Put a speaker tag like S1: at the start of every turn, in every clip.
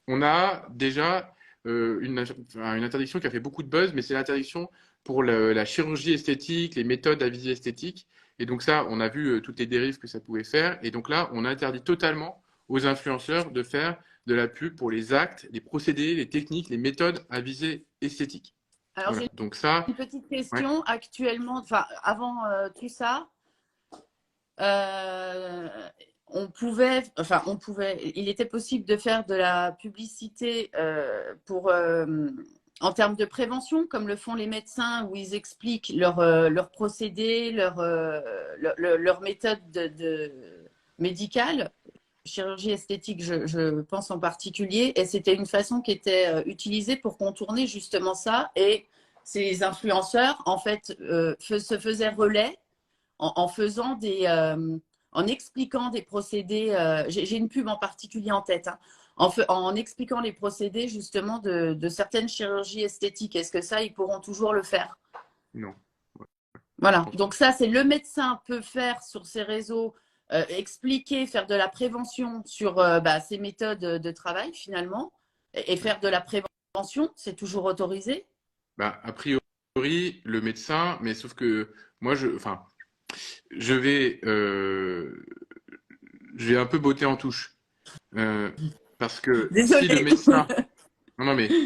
S1: on a déjà une interdiction qui a fait beaucoup de buzz, mais c'est l'interdiction pour la chirurgie esthétique, les méthodes à visée esthétique. Et donc ça, on a vu toutes les dérives que ça pouvait faire. Et donc là, on interdit totalement aux influenceurs de faire de la pub pour les actes, les procédés, les techniques, les méthodes à visée esthétique.
S2: Alors,
S1: Voilà.
S2: j'ai
S1: Donc ça,
S2: une petite
S1: ouais.
S2: question. Actuellement, enfin, avant tout ça, euh, il était possible de faire de la publicité en termes de prévention, comme le font les médecins, où ils expliquent leurs procédés, leur méthode médicale, chirurgie esthétique, je pense en particulier, et c'était une façon qui était utilisée pour contourner justement ça. Et ces influenceurs, en fait, se faisaient relais en faisant en expliquant des procédés. J'ai une pub en particulier en tête, hein, en expliquant les procédés justement de certaines chirurgies esthétiques. Est-ce que ça, ils pourront toujours le faire?
S1: Non, ouais, je
S2: Voilà.
S1: pense pas.
S2: Donc ça, c'est le médecin peut faire sur ses réseaux, expliquer, faire de la prévention sur ces méthodes de travail finalement, et
S1: Ouais.
S2: faire de la prévention, c'est toujours autorisé.
S1: Bah, a priori, le médecin, mais sauf que moi, enfin, je vais, euh, je vais un peu botter en touche. Euh, Parce que si le
S2: Désolée.
S1: médecin, non, non, mais en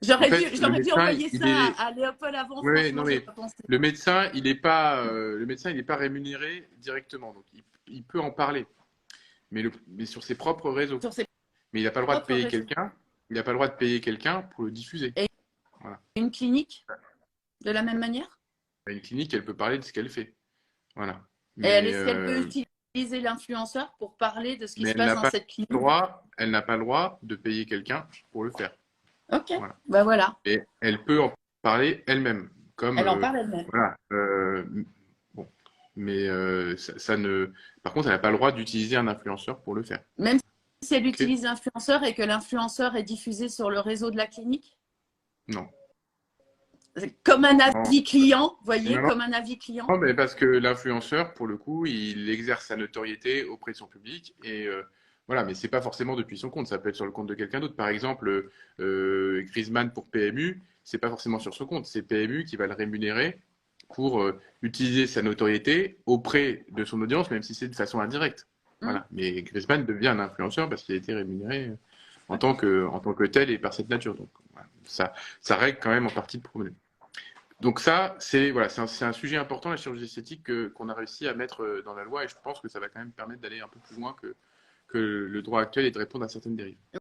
S2: J'aurais dû,
S1: fait, le
S2: j'aurais dû
S1: médecin,
S2: envoyer
S1: il
S2: ça
S1: est,
S2: à Léopold avant,
S1: ouais,
S2: franchement,
S1: non,
S2: j'ai
S1: mais
S2: pas pensé.
S1: le médecin, il est pas rémunéré directement, donc il peut en parler, mais sur ses propres réseaux.
S2: Sur ses
S1: Mais il n'a pas le droit de
S2: propres
S1: payer
S2: réseaux.
S1: quelqu'un, il n'a pas le droit de payer quelqu'un pour le diffuser.
S2: Et
S1: Voilà.
S2: une clinique, de la même manière?
S1: Une clinique, elle peut parler de ce qu'elle fait. Voilà.
S2: Et
S1: Mais,
S2: est-ce qu'elle peut utiliser l'influenceur pour parler de ce qui
S1: mais
S2: se passe dans cette clinique?
S1: elle n'a pas le droit de payer quelqu'un pour le faire.
S2: Ok,
S1: Voilà.
S2: ben voilà,
S1: Et elle peut en parler elle-même, comme
S2: elle en parle elle-même.
S1: voilà. Bon, mais ça ne. Par contre, elle n'a pas le droit d'utiliser un influenceur pour le faire.
S2: Même si elle
S1: Ok?
S2: utilise l'influenceur et que l'influenceur est diffusé sur le réseau de la clinique?
S1: Non.
S2: Comme un
S1: Non,
S2: avis client, vous voyez,
S1: non, non,
S2: comme un avis client.
S1: non, mais parce que l'influenceur, pour le coup, il exerce sa notoriété auprès de son public et voilà. Mais c'est pas forcément depuis son compte. Ça peut être sur le compte de quelqu'un d'autre. Par exemple, Griezmann pour PMU, c'est pas forcément sur son compte. C'est PMU qui va le rémunérer pour utiliser sa notoriété auprès de son audience, même si c'est de façon indirecte.
S2: Hmm,
S1: Voilà. Mais Griezmann devient un influenceur parce qu'il a été rémunéré
S2: ok.
S1: en tant que tel et par cette nature. Donc, voilà. Ça règle quand même en partie le problème. Donc ça, c'est voilà, c'est un sujet important, la chirurgie esthétique, qu'on a réussi à mettre dans la loi et je pense que ça va quand même permettre d'aller un peu plus loin que le droit actuel et de répondre à certaines dérives.